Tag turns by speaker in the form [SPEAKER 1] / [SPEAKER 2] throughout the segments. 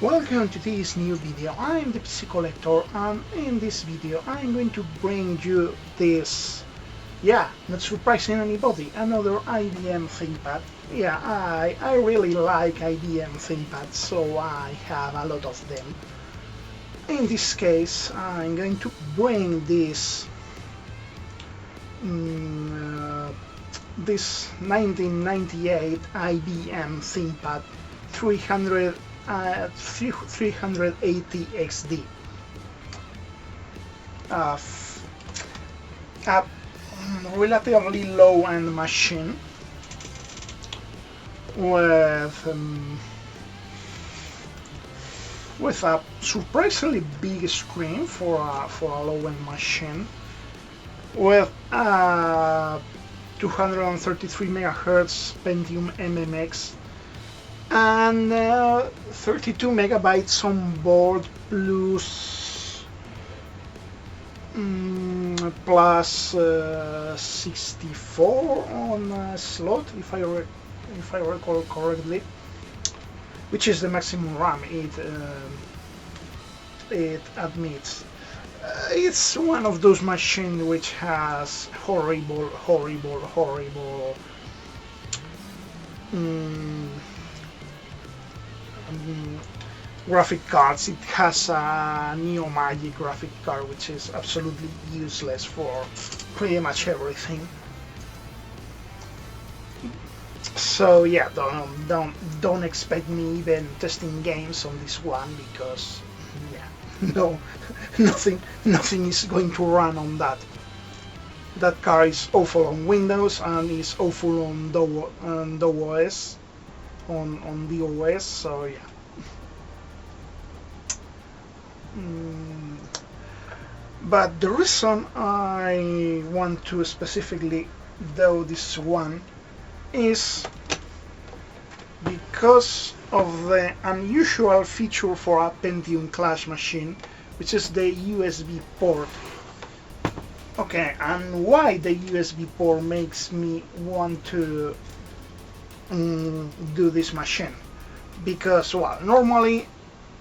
[SPEAKER 1] Welcome to this new video. I'm the PC Collector, and in this video I'm going to bring you this, not surprising anybody, another IBM ThinkPad. I really like IBM ThinkPads, so I have a lot of them. In this case, I'm going to bring this 1998 IBM ThinkPad 380XD. A relatively low-end machine with a surprisingly big screen for a low-end machine, with 233 MHz Pentium MMX and 32 megabytes on board plus 64 on a slot, if I recall correctly, which is the maximum RAM it admits. It's one of those machines which has horrible graphic cards. It has a Neo Magic graphic card, which is absolutely useless for pretty much everything. So yeah, don't expect me even testing games on this one, because nothing is going to run on that. That card is awful on Windows and is awful on the OS, on the OS. So yeah. But the reason I want to specifically do this one is because of the unusual feature for a Pentium class machine, which is the USB port. Okay, and why the USB port makes me want to do this machine? Because, well, normally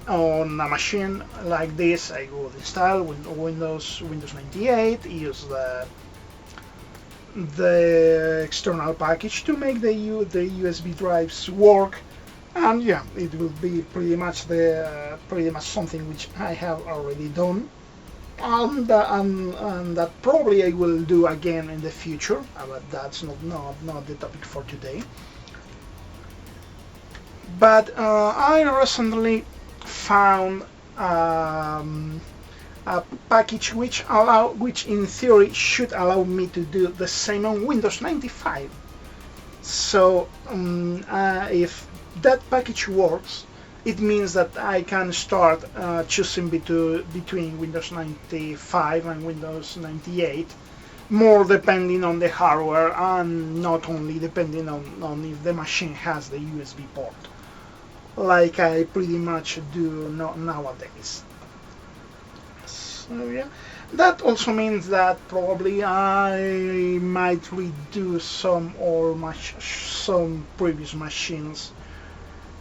[SPEAKER 1] on a machine like this, I would install Windows 98, use the external package to make the USB drives work, and yeah, it will be pretty much something which I have already done, and that probably I will do again in the future, but that's not the topic for today. But I recently found a package which in theory should allow me to do the same on Windows 95. So if that package works, it means that I can start choosing between Windows 95 and Windows 98, more depending on the hardware and not only depending on if the machine has the USB port, like I pretty much do nowadays. So yeah, that also means that probably I might redo some previous machines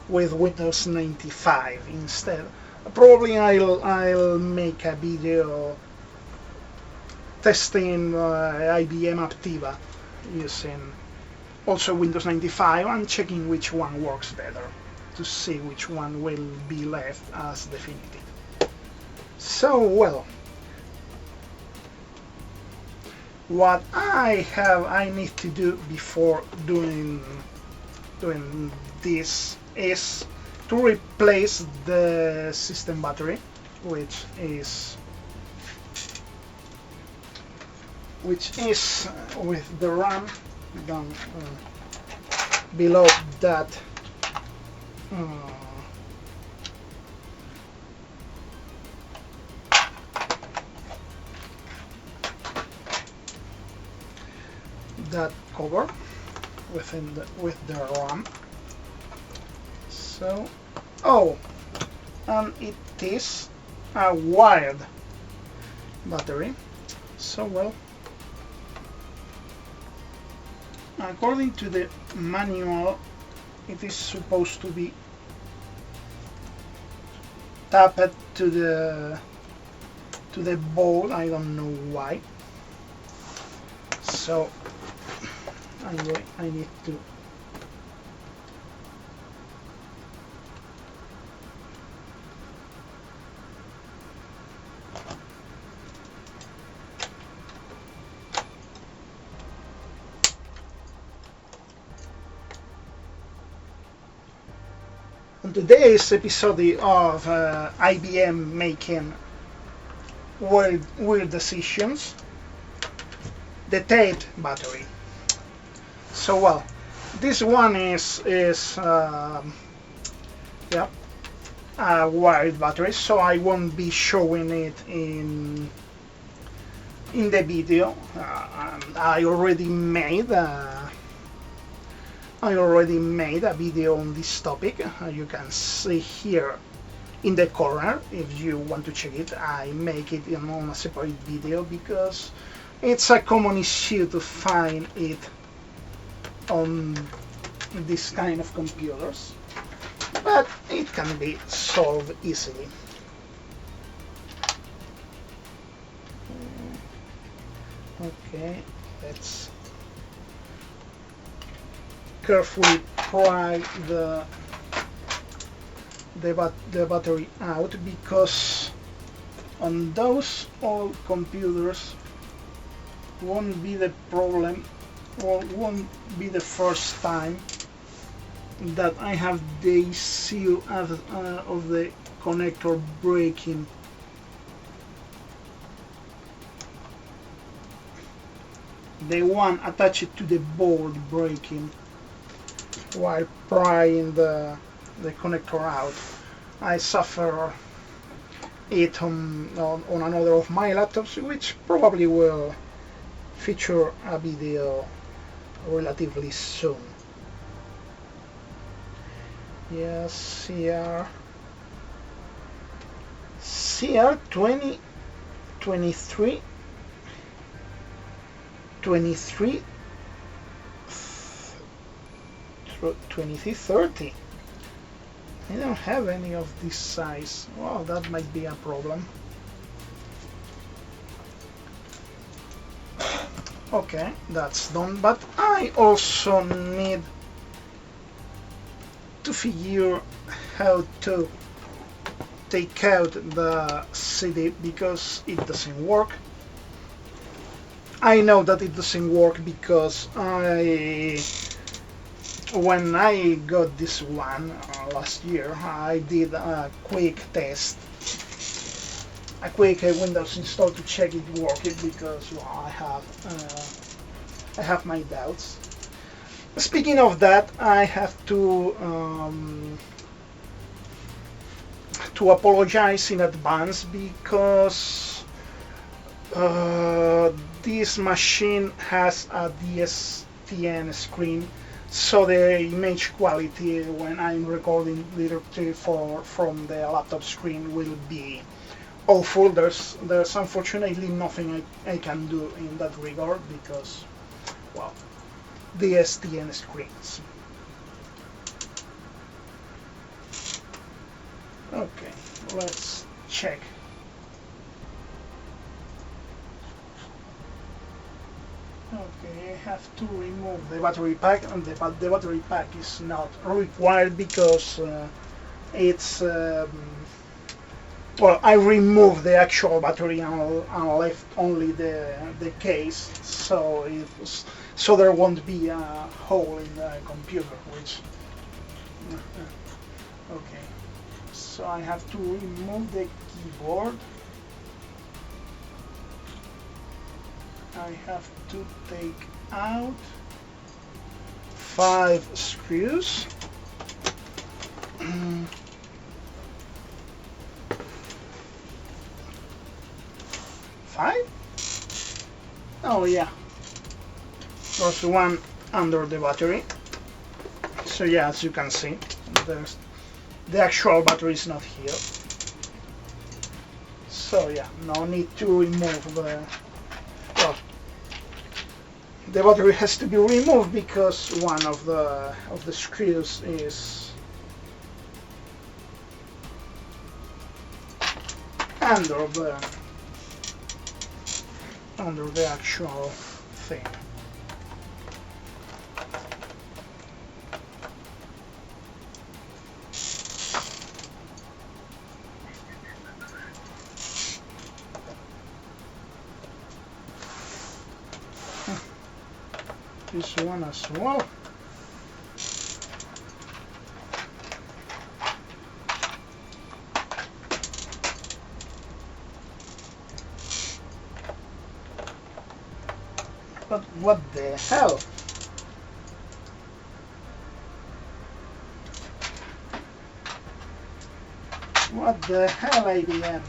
[SPEAKER 1] with Windows 95 instead. Probably I'll make a video testing IBM Aptiva using also Windows 95 and checking which one works better, to see which one will be left as definitive. So, well, what I need to do before doing this is to replace the system battery, which is with the RAM down below that that cover with the RAM. So, and it is a wired battery. So, well, according to the manual, it is supposed to be tap it to the ball. I don't know why. So anyway, I need to on today's episode of IBM making weird decisions, the taped battery. So well, this one is yeah, a wired battery, so I won't be showing it in the video. I already made a video on this topic. You can see here in the corner if you want to check it. I make it on a separate video because it's a common issue to find it on this kind of computers, but it can be solved easily. Okay, let's carefully pry the battery out, because on those old computers won't be the problem, or won't be the first time that I have the seal of the connector breaking. The one attached to the board breaking while prying the connector out. I suffer it on another of my laptops, which probably will feature a video relatively soon. Yes, CR 23 2330. I don't have any of this size. Well, that might be a problem. Okay, that's done, but I also need to figure how to take out the CD because it doesn't work. I know that it doesn't work because when I got this one last year, I did a quick test, a quick Windows install to check it working, because well, I have my doubts. Speaking of that, I have to apologize in advance, because this machine has a DSTN screen, so the image quality when I'm recording directly from the laptop screen will be awful. There's unfortunately nothing I can do in that regard, because well, DSTN screens. Okay, let's check. Okay, I have to remove the battery pack, and the battery pack is not required because it's well, I removed the actual battery and left only the case, so there won't be a hole in the computer, which okay. So I have to remove the keyboard. I have to take out 5 screws. 5? Oh yeah, there's one under the battery. So yeah, as you can see, the actual battery is not here. So yeah, no need to remove the battery has to be removed because one of the under the actual thing. This one as well. But what the hell? What the hell, IBM?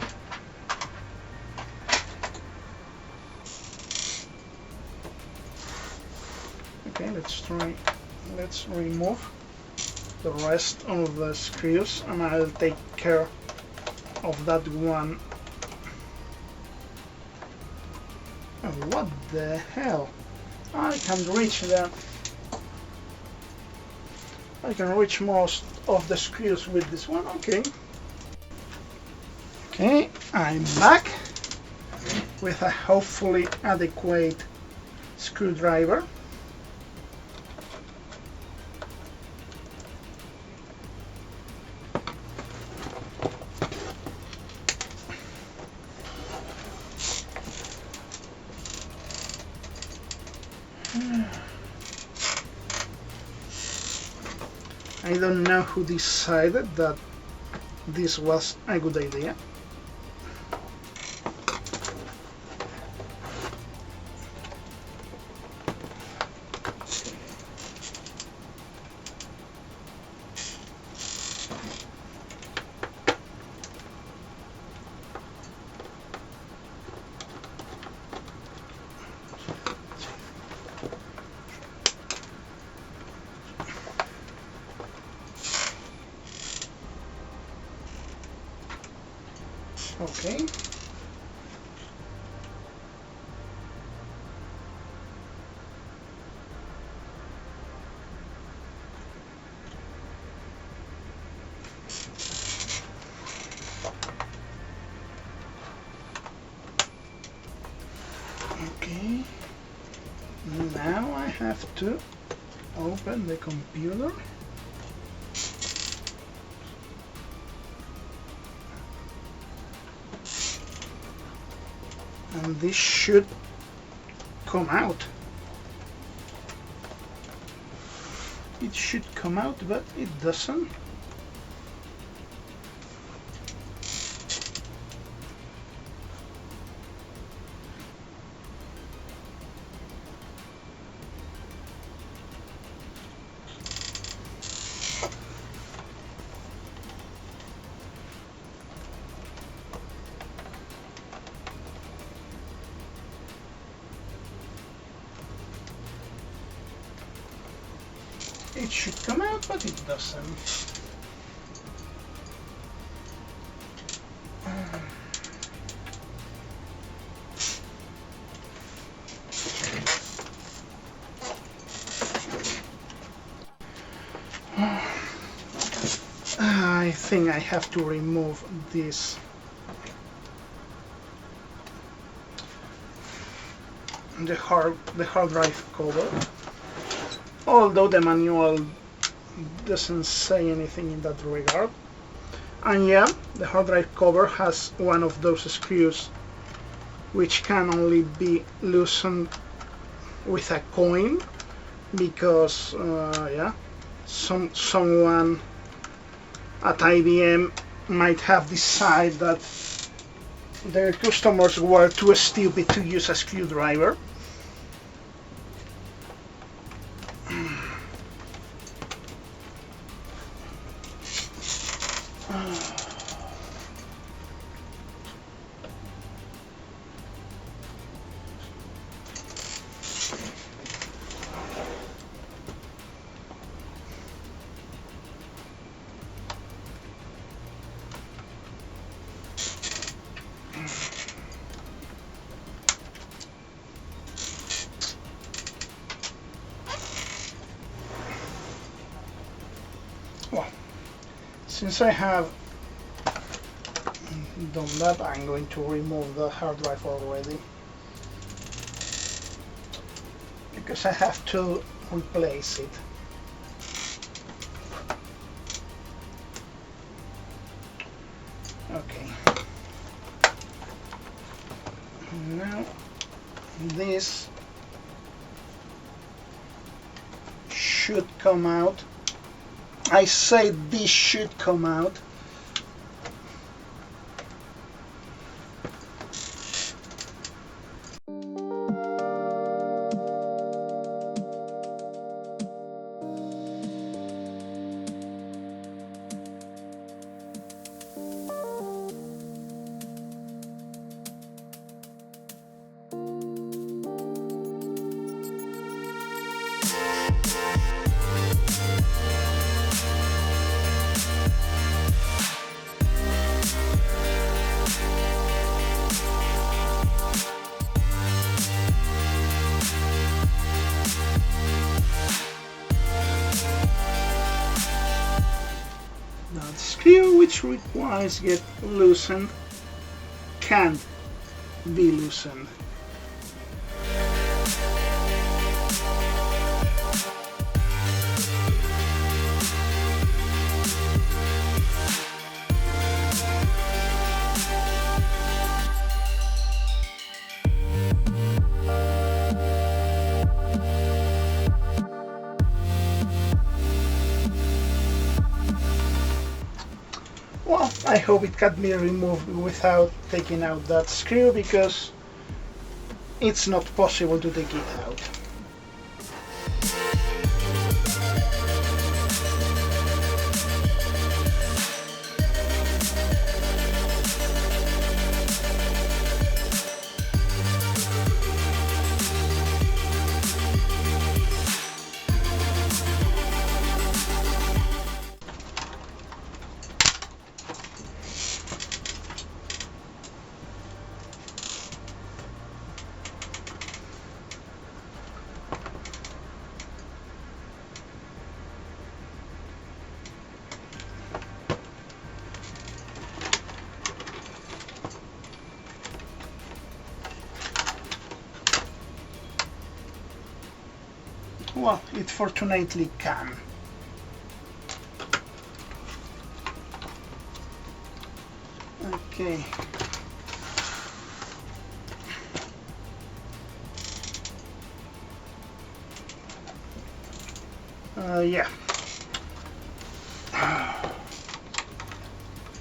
[SPEAKER 1] Okay, let's remove the rest of the screws and I'll take care of that one. And what the hell? I can reach that. I can reach most of the screws with this one. Okay, I'm back with a hopefully adequate screwdriver. I don't know who decided that this was a good idea. Okay. Okay. Now I have to open the computer. And this should come out. It should come out, but it doesn't. It should come out, but it doesn't. I think I have to remove this. The hard drive cover. Although the manual doesn't say anything in that regard. And yeah, the hard drive cover has one of those screws which can only be loosened with a coin, because yeah, someone at IBM might have decided that their customers were too stupid to use a screwdriver. Well, since I have done that, I'm going to remove the hard drive already because I have to replace it. Okay. Now this should come out. I say this should come out. That screw, which requires get loosened, can't be loosened. Well, I hope it can be removed without taking out that screw, because it's not possible to take it out. Well, it fortunately can. Okay. Yeah.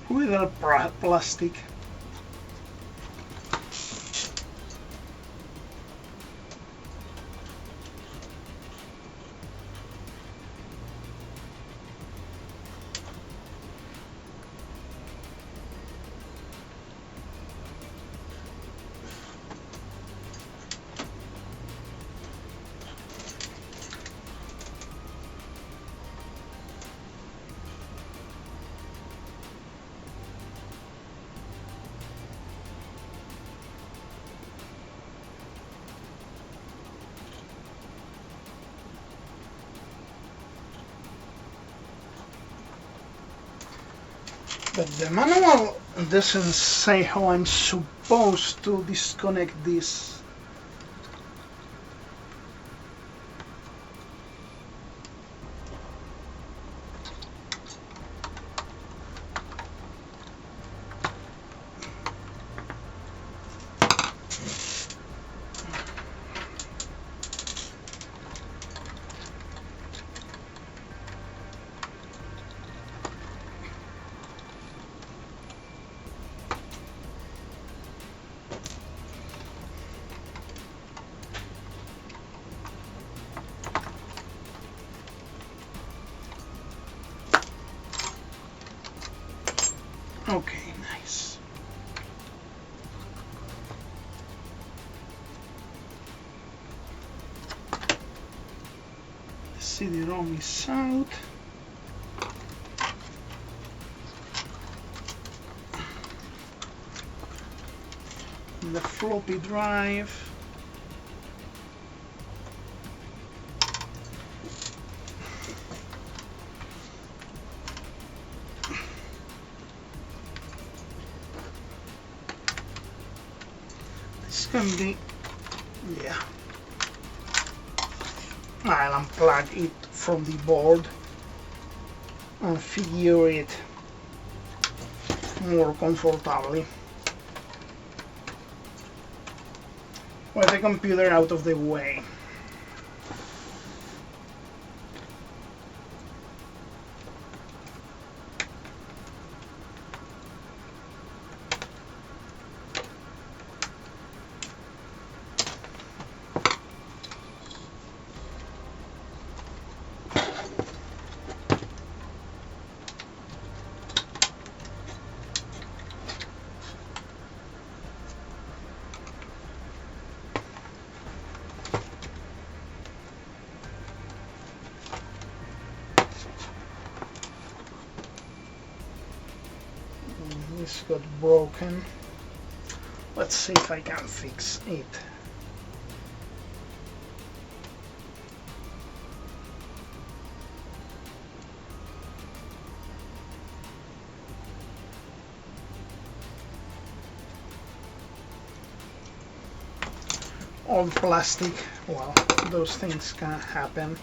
[SPEAKER 1] With a plastic. But the manual doesn't say how I'm supposed to disconnect this. Okay, nice. The CD-ROM is out. The floppy drive. can be, yeah. I'll unplug it from the board and figure it more comfortably with the computer out of the way. This got broken. Let's see if I can fix it. Old plastic, well, those things can happen.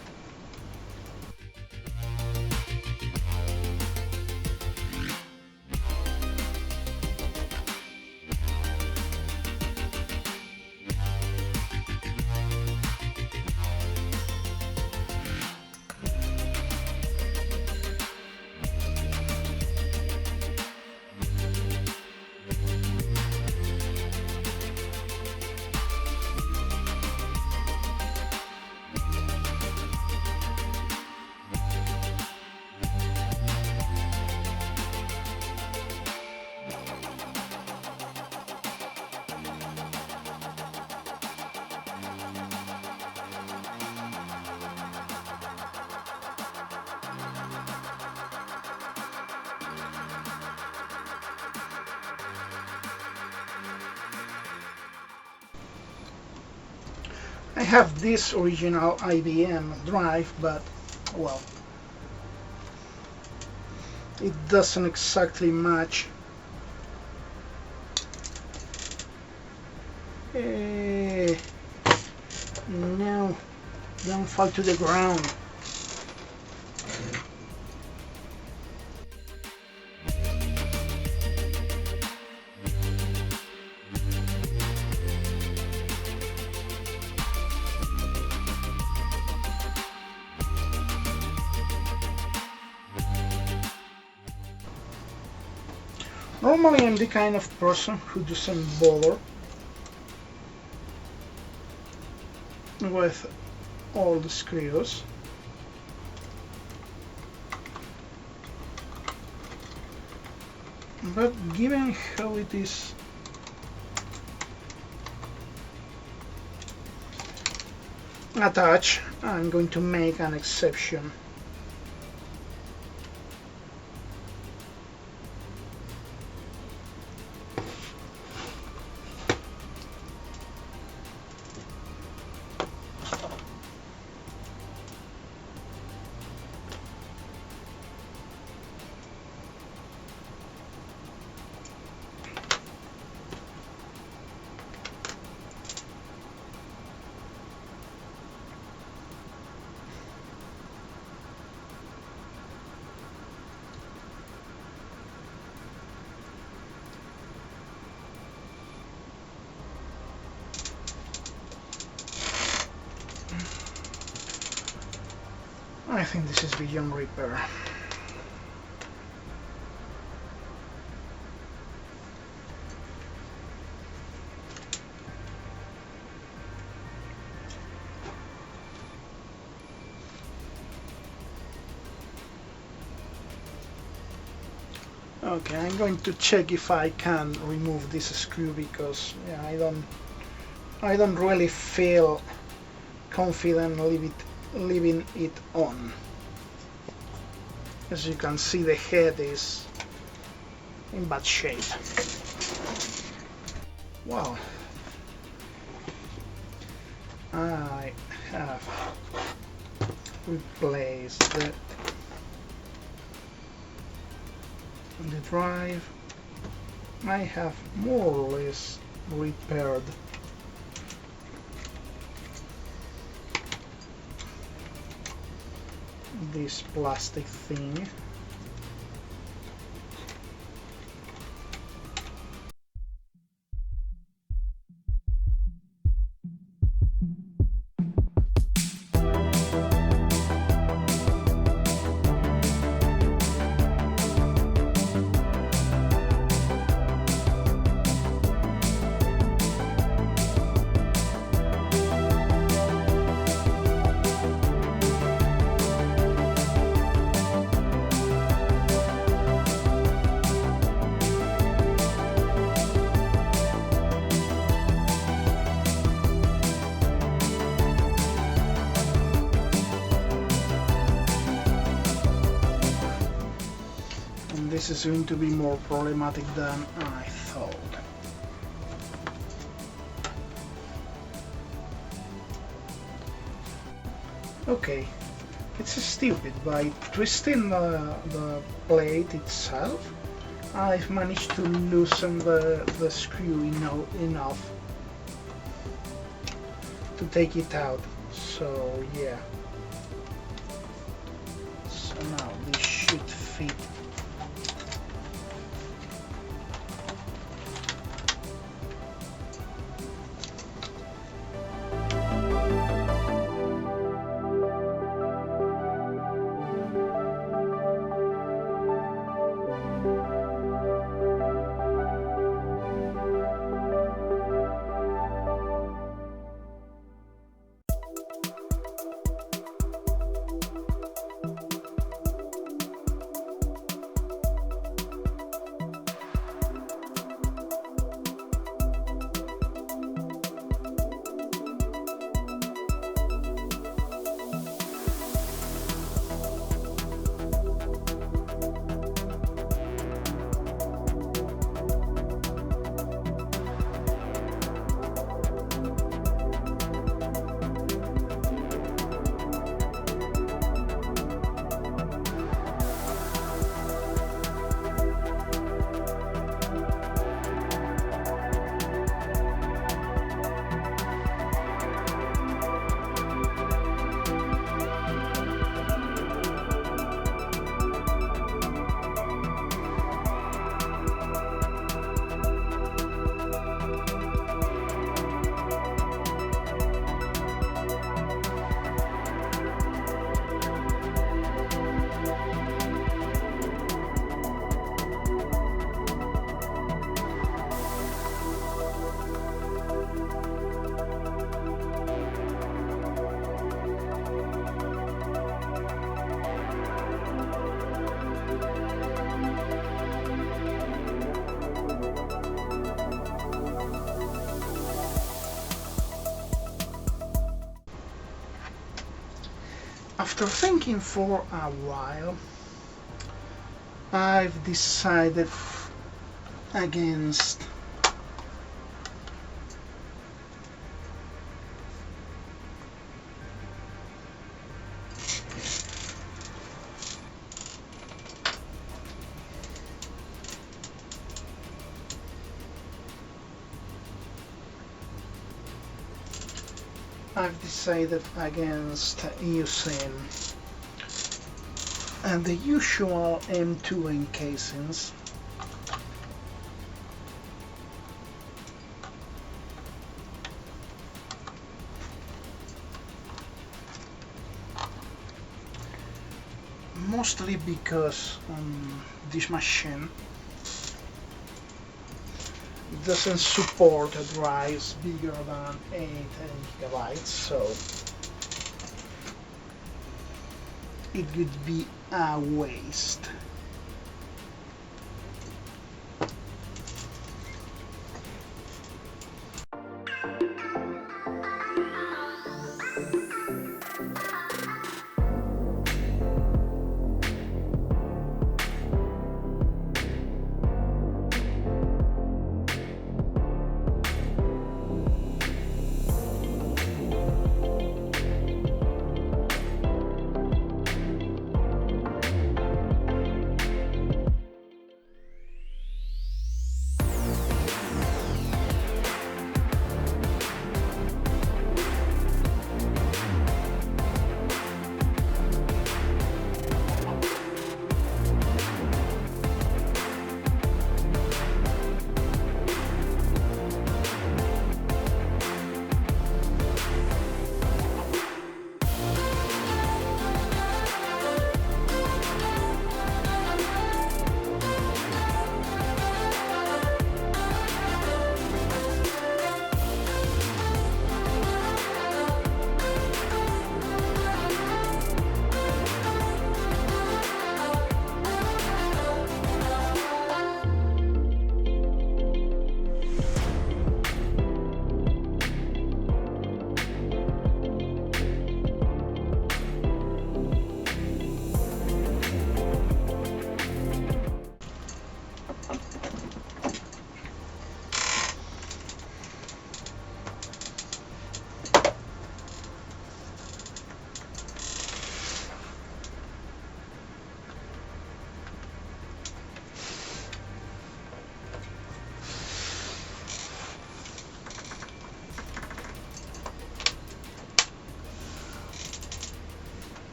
[SPEAKER 1] I have this original IBM drive, but well, it doesn't exactly match. No, don't fall to the ground. Normally I'm the kind of person who doesn't bother with all the screws. But given how it is attached, I'm going to make an exception. I think this is beyond repair. Okay, I'm going to check if I can remove this screw because yeah, I don't really feel confident leaving it on. As you can see, the head is in bad shape. Well, I have replaced the drive. I have more or less repaired this plastic thing. This is going to be more problematic than I thought. Okay, it's stupid. By twisting the plate itself, I've managed to loosen the screw enough to take it out. So yeah. So now this should fit. After thinking for a while, I've decided against using the usual M2 encasings. Mostly because this machine doesn't support drives bigger than 8 gigabytes, so it would be a waste.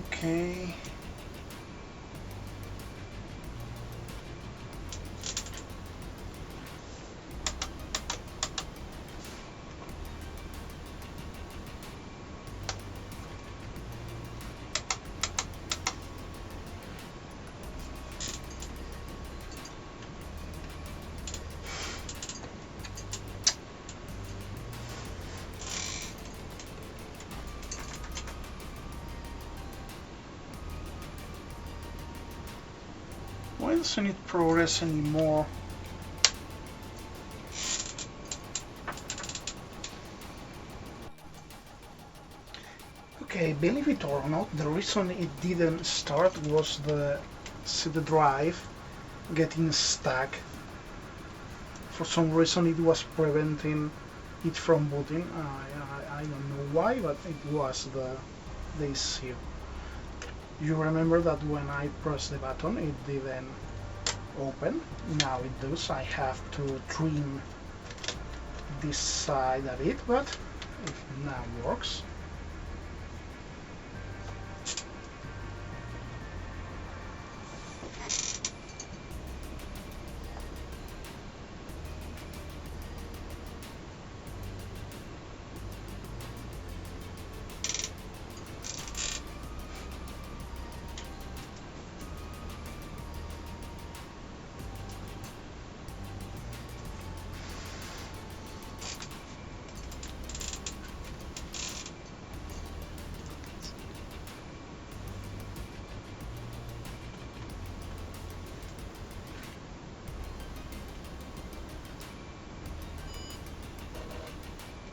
[SPEAKER 1] Okay. Why doesn't it progress anymore? Okay, believe it or not, the reason it didn't start was the CD drive getting stuck. For some reason it was preventing it from booting. I don't know why, but it was the issue. You remember that when I pressed the button it didn't open. Now it does. I have to trim this side a bit, but it now works.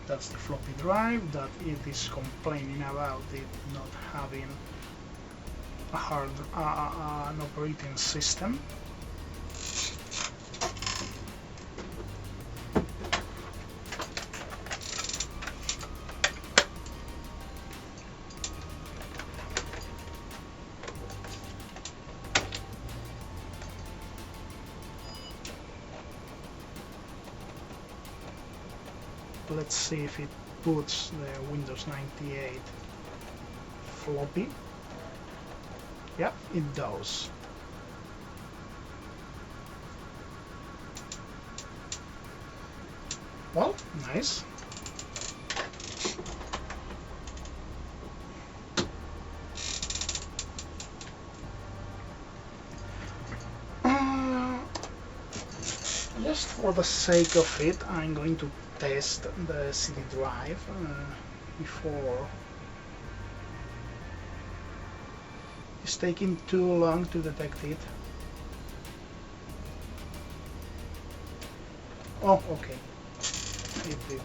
[SPEAKER 1] That's the floppy drive that it is complaining about it not having a an operating system. Let's see if it puts the Windows 98 floppy. Yeah, it does. Well, nice. Just for the sake of it, I'm going to test the CD drive before it's taking too long to detect it. Oh, okay. It did.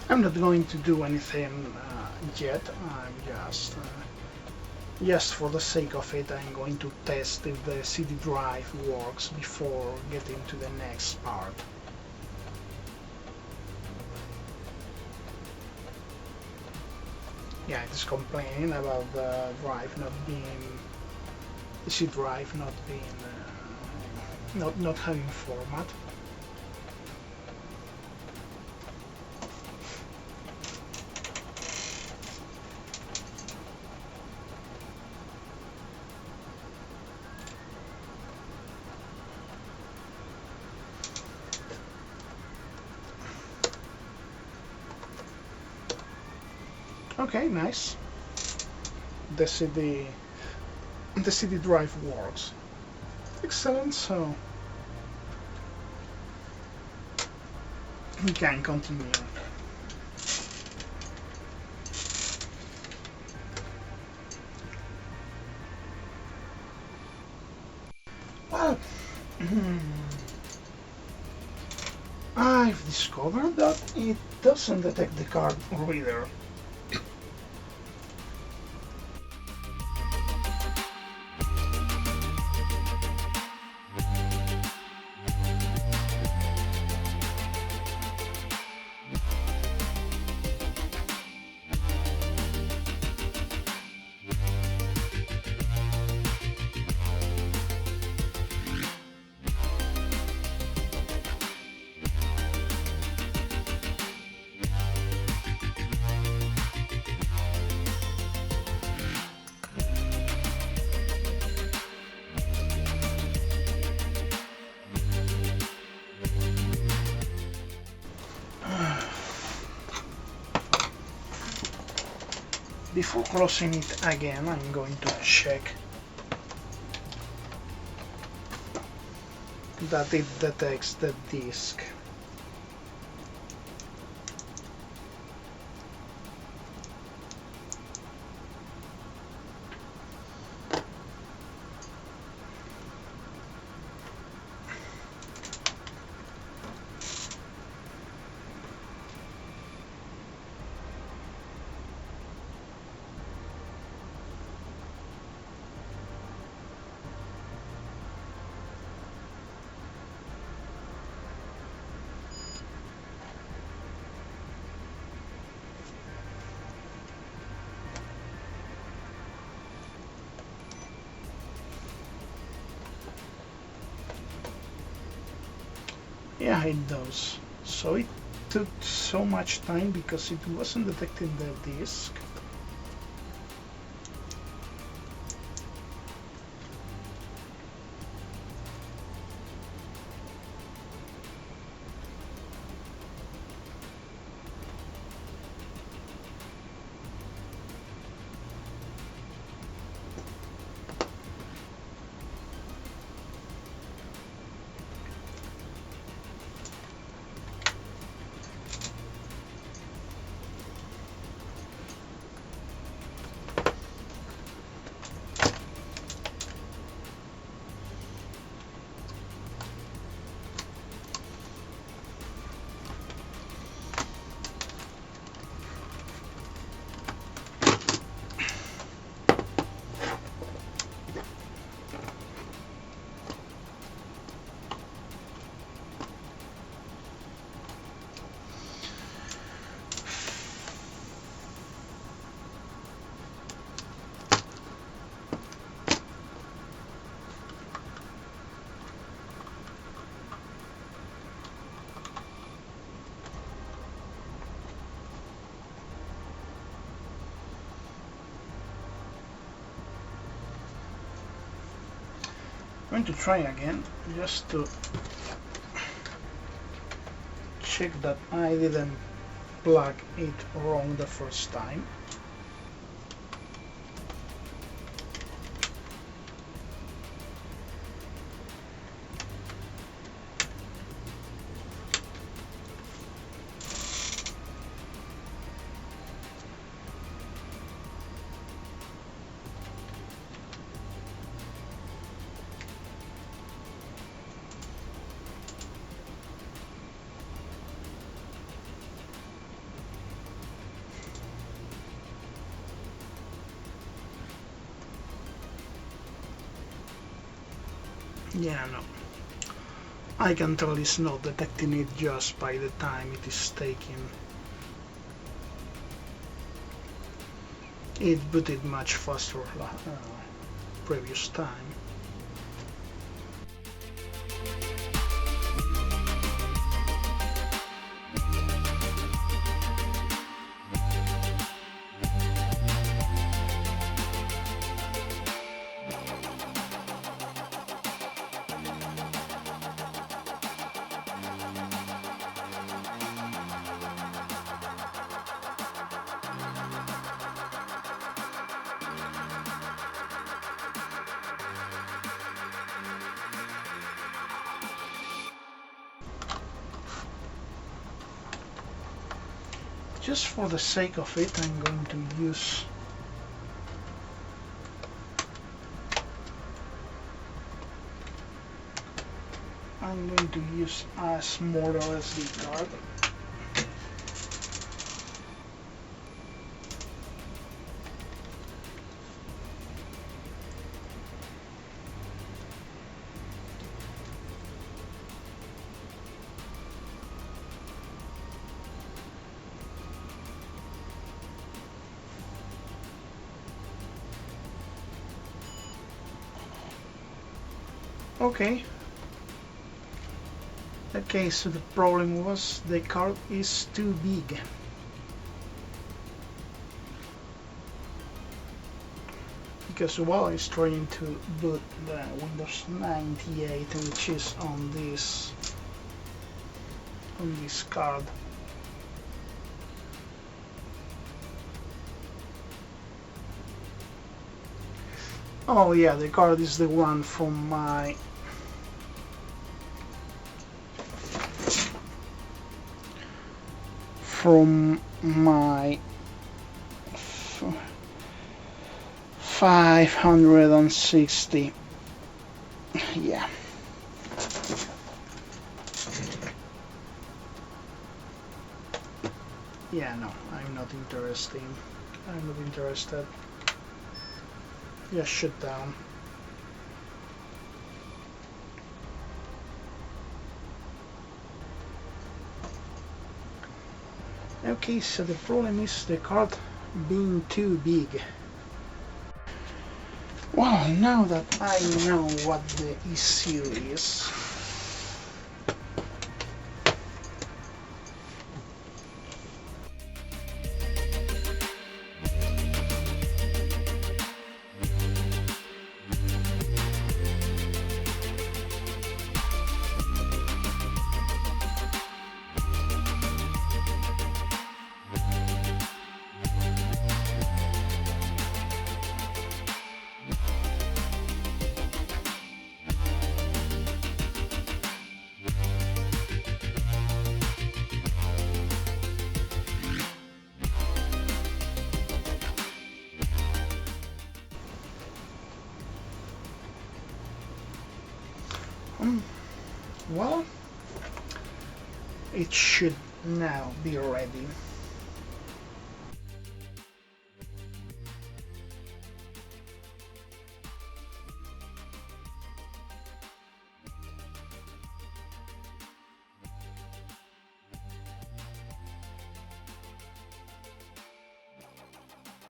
[SPEAKER 1] I'm not going to do anything yet. I'm just for the sake of it, I'm going to test if the CD drive works before getting to the next part. Yeah, it is complaining about the drive not being, the CD drive not being, not having format. Okay, nice. The CD drive works. Excellent, so we can continue. Well, I've discovered that it doesn't detect the card reader. Before closing it again, I'm going to check that it detects the disk. Yeah, it does. So it took so much time because it wasn't detecting the disk. I'm going to try again just to check that I didn't plug it wrong the first time. Yeah, no. I can tell it's not detecting it just by the time it is taking. It booted much faster previous time. Just for the sake of it, I'm going to use a smaller SD card. Okay. Okay, so the problem was the card is too big. Because while I was trying to boot the Windows 98, which is on this card, Oh yeah, the card is the one from my from my 560. Yeah. Yeah, no, I'm not interested. I'm not interested. Just shut down. Okay, so the problem is the card being too big. Well, now that I know what the issue is, well, it should now be ready.